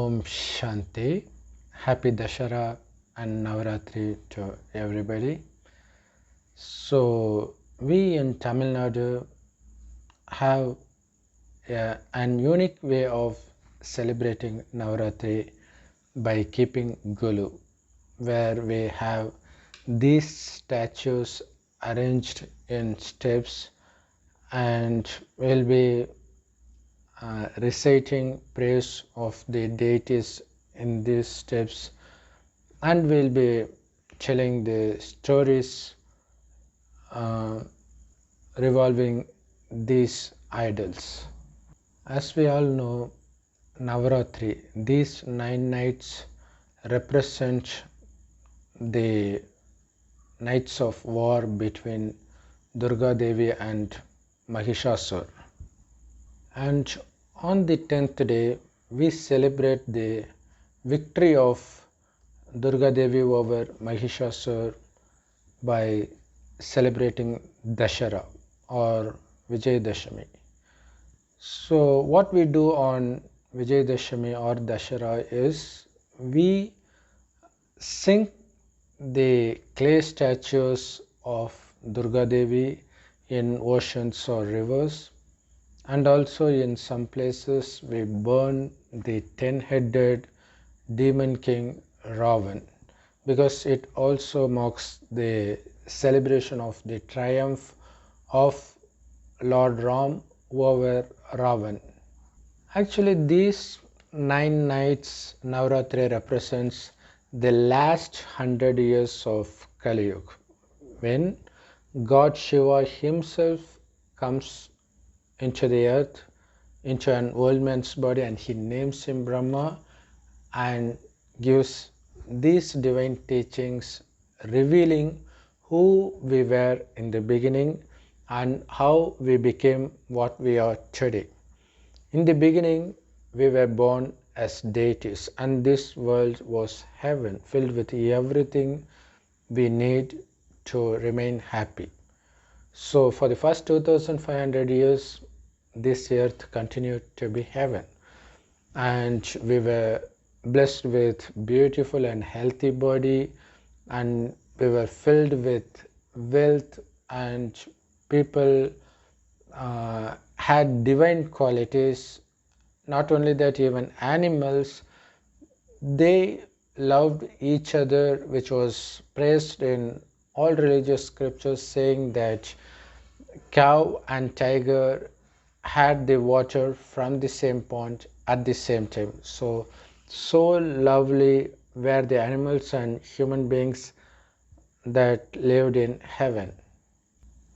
Om Shanti. Happy Dussehra and Navratri to everybody. So, we in Tamil Nadu have an unique way of celebrating Navratri by keeping Golu, where we have these statues arranged in steps, and we'll be reciting praise of the deities in these steps, and we'll be telling the stories revolving these idols. As we all know, Navratri, these 9 nights represent the nights of war between Durga Devi and Mahishasur. And on the 10th day, we celebrate the victory of Durga Devi over Mahishasur by celebrating Dussehra or Vijayadashami. So what we do on Vijayadashami or Dussehra is we sink the clay statues of Durga Devi in oceans or rivers, and also in some places we burn the 10-headed demon king Ravan, because it also marks the celebration of the triumph of Lord Ram over Ravan. Actually, these 9 nights Navratri represents the last 100 years of Kali Yuga, when God Shiva himself comes into the earth, into an old man's body, and he names him Brahma and gives these divine teachings revealing who we were in the beginning and how we became what we are today. In the beginning, we were born as deities, and this world was heaven, filled with everything we need to remain happy. So for the first 2500 years, this earth continued to be heaven, and we were blessed with beautiful and healthy body, and we were filled with wealth, and people had divine qualities. Not only that, even animals, they loved each other, which was praised in all religious scriptures, saying that cow and tiger had the water from the same pond at the same time. So lovely were the animals and human beings that lived in heaven.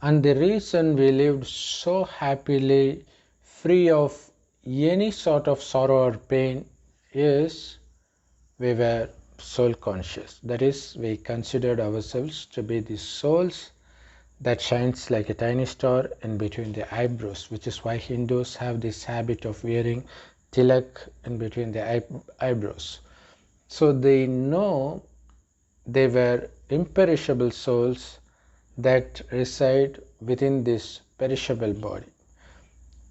And the reason we lived so happily, free of any sort of sorrow or pain, is we were soul conscious. That is, we considered ourselves to be the souls that shines like a tiny star in between the eyebrows, which is why Hindus have this habit of wearing tilak in between the eyebrows. So they know they were imperishable souls that reside within this perishable body.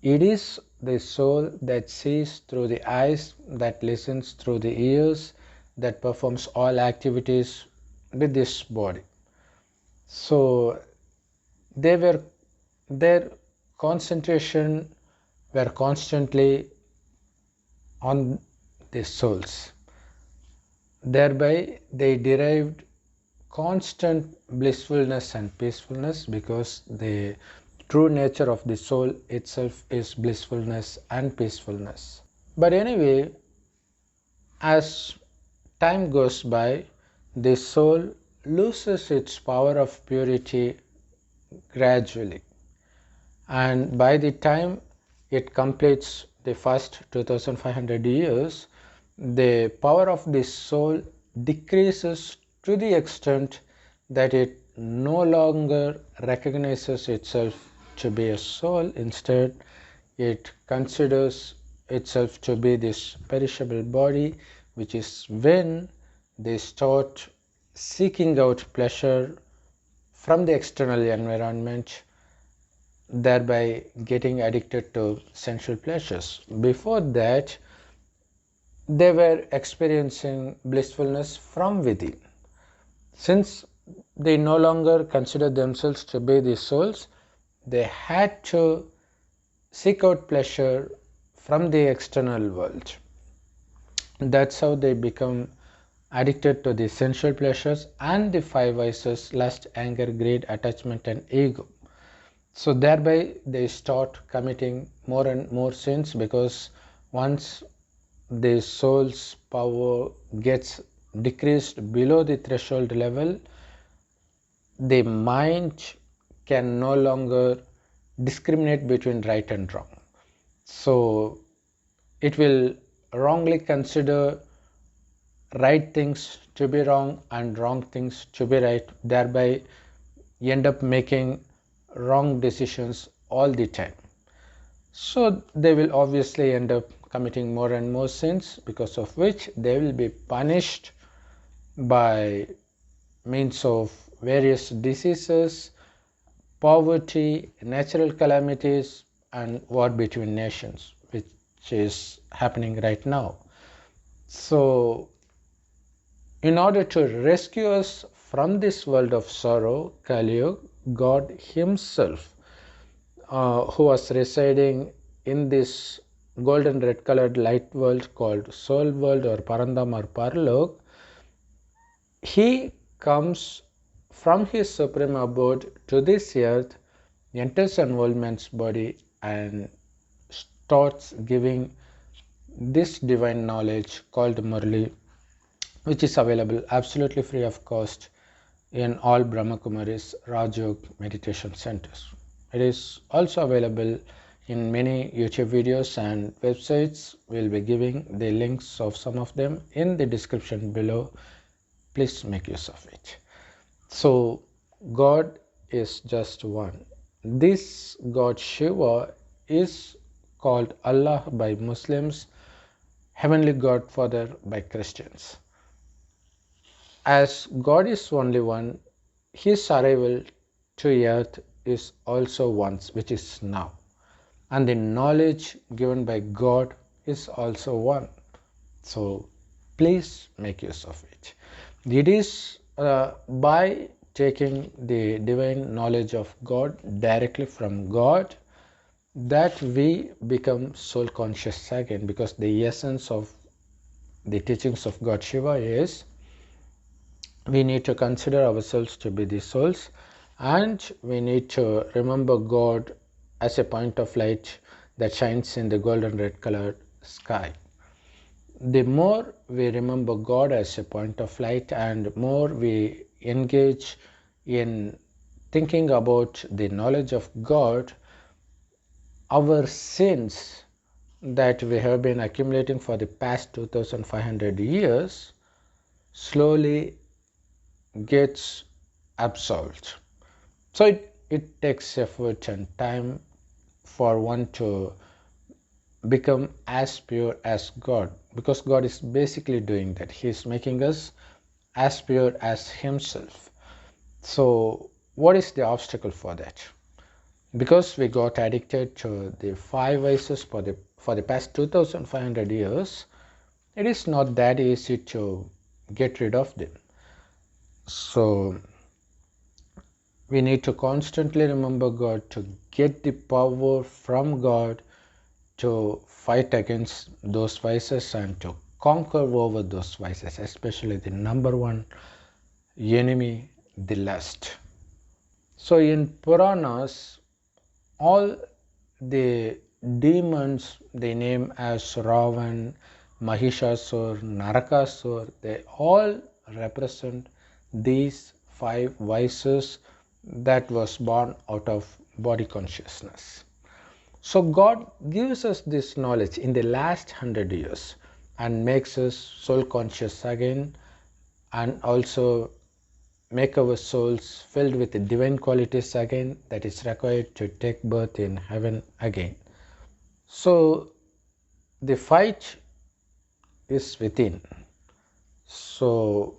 It is the soul that sees through the eyes, that listens through the ears, that performs all activities with this body. So their concentration were constantly on the souls. Thereby they derived constant blissfulness and peacefulness, because the true nature of the soul itself is blissfulness and peacefulness. But anyway, as time goes by, the soul loses its power of purity gradually, and by the time it completes the first 2500 years, the power of the soul decreases to the extent that it no longer recognizes itself to be a soul. Instead, it considers itself to be this perishable body, which is when they start seeking out pleasure from the external environment, thereby getting addicted to sensual pleasures. Before that, they were experiencing blissfulness from within. Since they no longer considered themselves to be the souls, they had to seek out pleasure from the external world. That's how they become addicted to the sensual pleasures and the five vices: lust, anger, greed, attachment, and ego. So thereby they start committing more and more sins, because once the soul's power gets decreased below the threshold level, the mind can no longer discriminate between right and wrong. So it will wrongly consider right things to be wrong and wrong things to be right, thereby end up making wrong decisions all the time. So they will obviously end up committing more and more sins, because of which they will be punished by means of various diseases, poverty, natural calamities, and war between nations, which is happening right now. So in order to rescue us from this world of sorrow, Kali Yuga, God Himself, who was residing in this golden red colored light world called Soul World or Parandam or Parlok, He comes from His supreme abode to this earth, enters an old man's body, and starts giving this divine knowledge called Murli, which is available absolutely free of cost in all Brahma Kumaris Rajyog meditation centers. It is also available in many YouTube videos and websites. We'll be giving the links of some of them in the description below. Please make use of it. So God is just one. This God Shiva is called Allah by Muslims, Heavenly Godfather by Christians. As God is only one, His arrival to earth is also once, which is now. And the knowledge given by God is also one. So please make use of it. It is by taking the divine knowledge of God directly from God that we become soul conscious again, because the essence of the teachings of God Shiva is we need to consider ourselves to be the souls, and we need to remember God as a point of light that shines in the golden red colored sky. The more we remember God as a point of light and more we engage in thinking about the knowledge of God, our sins that we have been accumulating for the past 2500 years slowly gets absolved. So it takes effort and time for one to become as pure as God, because God is basically doing that. He is making us as pure as Himself. So what is the obstacle for that? Because we got addicted to the five vices for the past 2500 years, it is not that easy to get rid of them. So we need to constantly remember God to get the power from God to fight against those vices and to conquer over those vices, especially the number one enemy, the lust. So in Puranas, all the demons they name as Ravan, Mahishasur, Narakasur, they all represent these five vices that was born out of body consciousness. So God gives us this knowledge in the last 100 years and makes us soul conscious again, and also make our souls filled with the divine qualities again that is required to take birth in heaven again. So the fight is within. So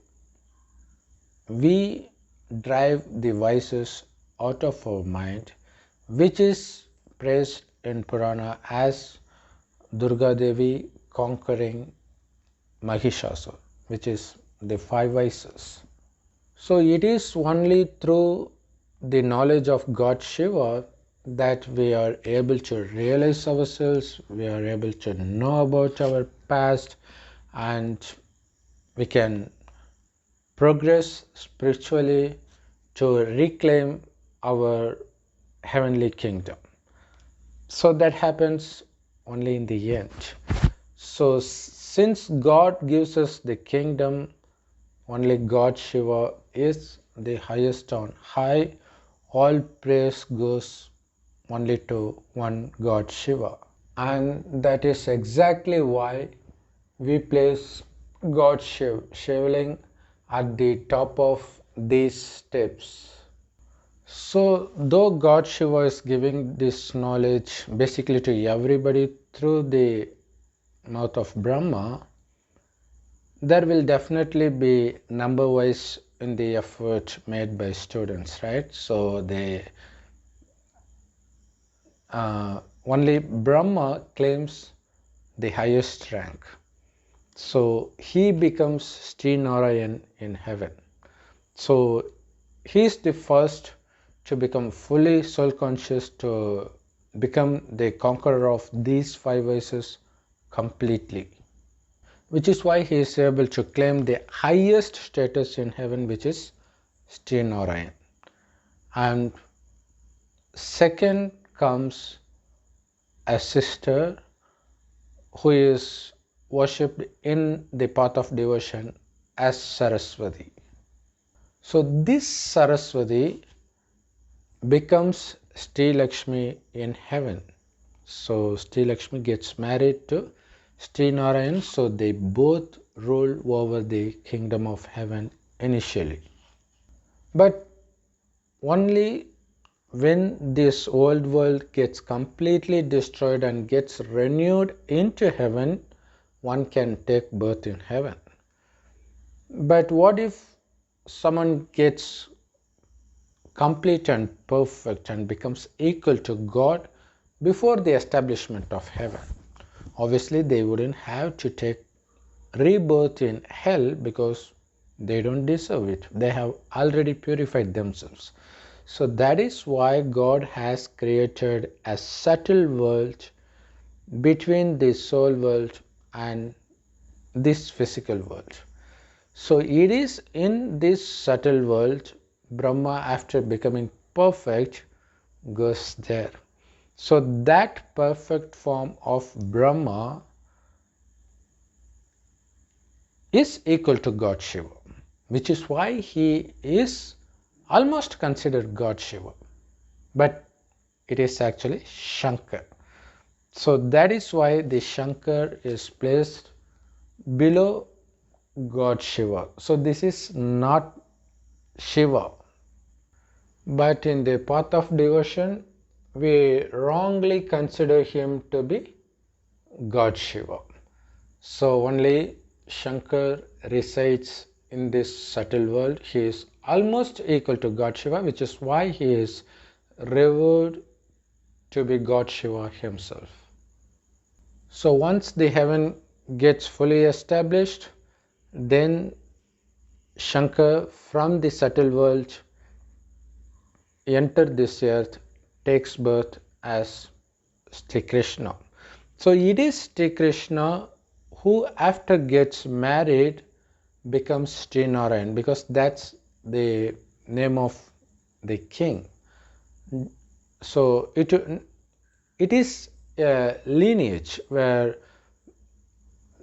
we drive the vices out of our mind, which is praised in Purana as Durga Devi conquering Mahishasura, which is the five vices. So it is only through the knowledge of God Shiva that we are able to realize ourselves, we are able to know about our past, and we can progress spiritually to reclaim our heavenly kingdom. So that happens only in the end. So since God gives us the kingdom, only God Shiva is the highest on high. All praise goes only to one God Shiva. And that is exactly why we place God Shivling at the top of these steps. So though God Shiva is giving this knowledge basically to everybody through the mouth of Brahma, there will definitely be number wise in the effort made by students, right? So they only Brahma claims the highest rank, so he becomes Sri Narayan in heaven. So he is the first to become fully soul conscious, to become the conqueror of these five vices completely, which is why he is able to claim the highest status in heaven, which is Sri Narayan. And second comes a sister who is worshipped in the path of devotion as Saraswati. So this Saraswati becomes Sri Lakshmi in heaven. So Sri Lakshmi gets married to Sri Narayan, so they both rule over the kingdom of heaven initially. But only when this old world gets completely destroyed and gets renewed into heaven, one can take birth in heaven. But what if someone gets complete and perfect and becomes equal to God before the establishment of heaven? Obviously, they wouldn't have to take rebirth in hell because they don't deserve it. They have already purified themselves. So that is why God has created a subtle world between the soul world and this physical world. So it is in this subtle world Brahma, after becoming perfect, goes there. So that perfect form of Brahma is equal to God Shiva, which is why he is almost considered God Shiva, but it is actually Shankar. So that is why the Shankar is placed below God Shiva. So this is not Shiva, but in the path of devotion we wrongly consider him to be God Shiva. So only Shankar resides in this subtle world. He is almost equal to God Shiva, which is why he is revered to be God Shiva himself. So once the heaven gets fully established, then Shankar from the subtle world enter this earth, takes birth as Sri Krishna. So it is Sri Krishna who after gets married becomes Sri Narayan, because that's the name of the king. So it is a lineage where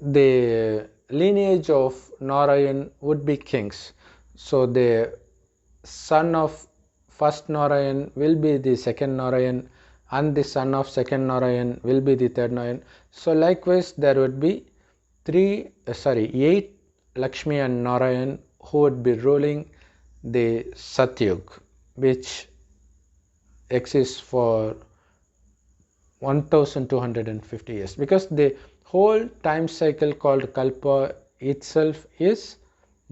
the lineage of Narayan would be kings. So the son of first Narayan will be the second Narayan, and the son of second Narayan will be the third Narayan. So likewise there would be 8 Lakshmi and Narayan who would be ruling the Satyug, which exists for 1250 years, because the whole time cycle called Kalpa itself is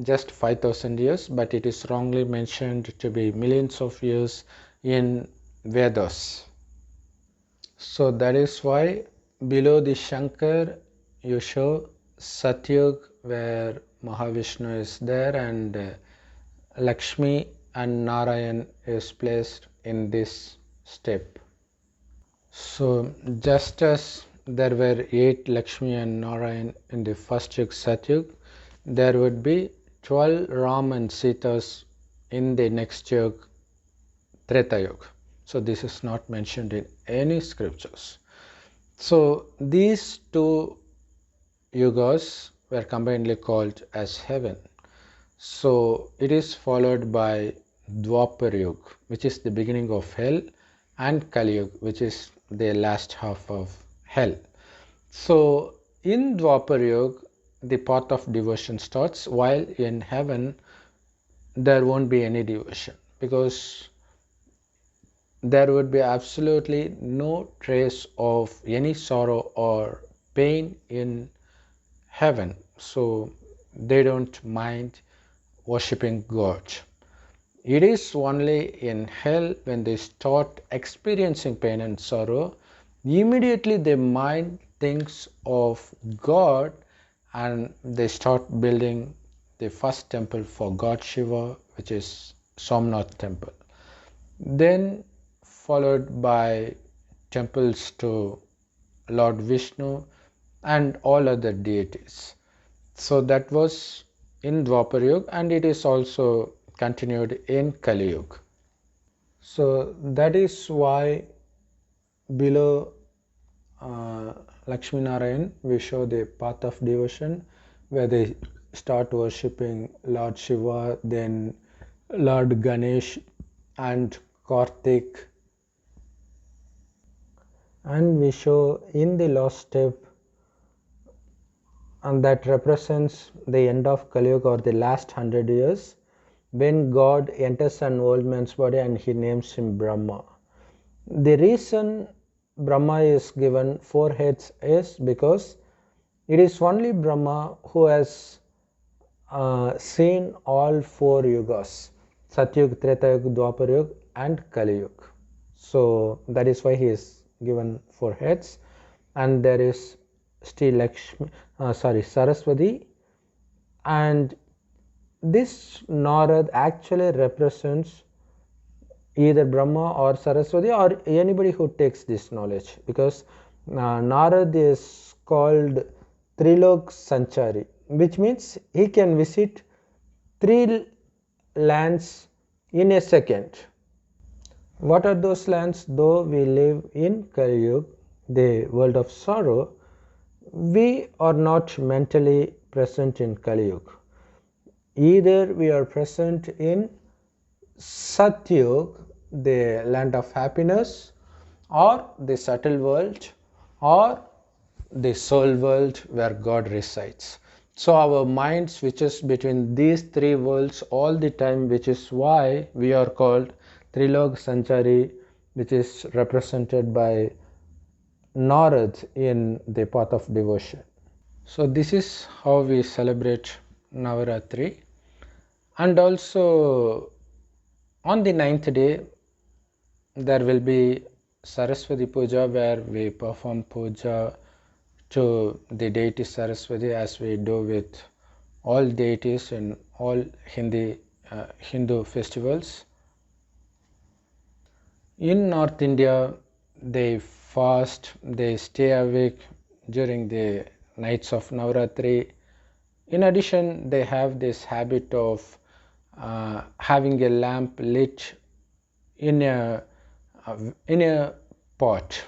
just 5000 years, but it is wrongly mentioned to be millions of years in Vedas. So that is why below the Shankar you show Satyug, where Mahavishnu is there and Lakshmi and Narayan is placed in this step. So just as there were 8 Lakshmi and Narayan in the first Yug Satyug, there would be 12 Ram and Sitas in the next Yug Treta Yuga. So this is not mentioned in any scriptures. So these two yugas were combinedly called as heaven. So it is followed by Dwapar Yuga, which is the beginning of hell, and Kali Yuga, which is the last half of hell. So in Dwapar Yuga, the path of devotion starts, while in heaven there won't be any devotion, because there would be absolutely no trace of any sorrow or pain in heaven. So they don't mind worshipping God. It is only in hell when they start experiencing pain and sorrow, immediately their mind thinks of God and they start building the first temple for God Shiva, which is Somnath temple. Then followed by temples to Lord Vishnu and all other deities. So that was in Dwapar Yuga, and it is also continued in Kali Yuga. So that is why below Lakshmi Narayan we show the path of devotion, where they start worshipping Lord Shiva, then Lord Ganesh and Kartik, and we show in the last step, and that represents the end of Kali Yuga or the last 100 years, when God enters an old man's body and he names him Brahma. The reason Brahma is given 4 heads is because it is only Brahma who has seen all 4 yugas, Satyug, Treta Yuga, Dwapar Yuga and Kali Yuga. So that is why he is given 4 heads. And there is Saraswati, and this Narad actually represents either Brahma or Saraswati or anybody who takes this knowledge, because Narad is called Trilok Sanchari, which means he can visit 3 lands in a second. What are those lands? Though we live in Kali Yuga, the world of sorrow, we are not mentally present in Kali Yuga. Either we are present in Satyug, the land of happiness, or the subtle world, or the soul world where God resides. So our mind switches between these 3 worlds all the time, which is why we are called Trilok Sanchari, which is represented by Narad in the path of devotion. So this is how we celebrate Navratri. And also on the 9th day there will be Saraswati Puja, where we perform puja to the deity Saraswati, as we do with all deities in all Hindu festivals. In North India they fast, they stay awake during the nights of Navratri. In addition, they have this habit of having a lamp lit in a pot.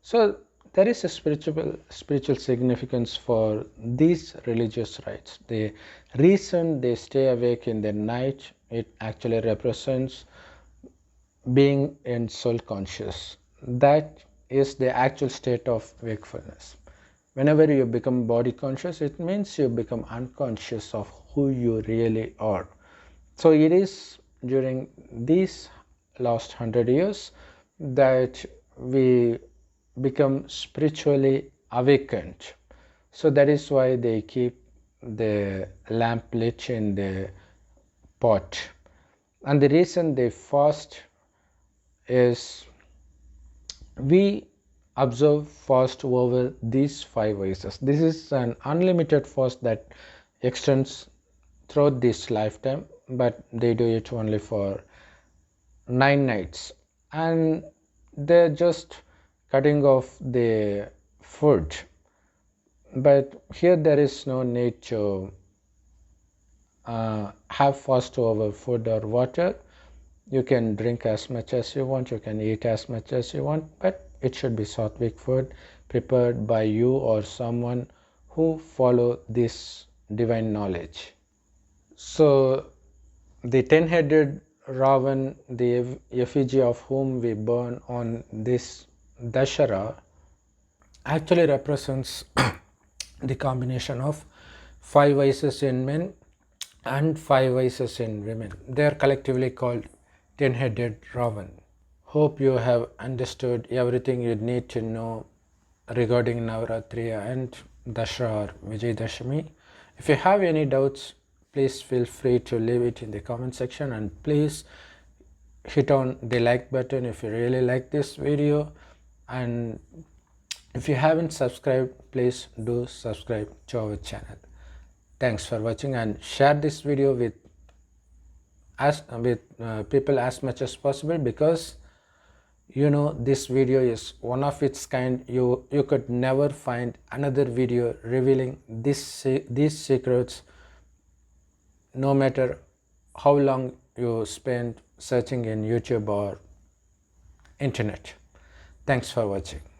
So there is a spiritual significance for these religious rites. The reason they stay awake in the night, it actually represents being in soul conscious. That is the actual state of wakefulness. Whenever you become body conscious, it means you become unconscious of who you really are. So it is during these last 100 years that we become spiritually awakened. So that is why they keep the lamp lit in the pot. And the reason they fast is we observe fast over these 5 vices. This is an unlimited fast that extends throughout this lifetime, but they do it only for 9 nights, and they're just cutting off the food. But here there is no need to have fast over food or water. You can drink as much as you want, you can eat as much as you want, but it should be sattvic food prepared by you or someone who follow this divine knowledge. So the 10-headed Ravan, the effigy of whom we burn on this dussehra, actually represents the combination of 5 vices in men and 5 vices in women. They are collectively called 10-headed Ravan. Hope you have understood everything you need to know regarding Navratri and Dashra or Vijayadashami. If you have any doubts, please feel free to leave it in the comment section, and please hit on the like button if you really like this video, and if you haven't subscribed, please do subscribe to our channel. Thanks for watching, and share this video with people as much as possible, because this video is one of its kind. You could never find another video revealing these secrets, no matter how long you spend searching in YouTube or internet. Thanks for watching.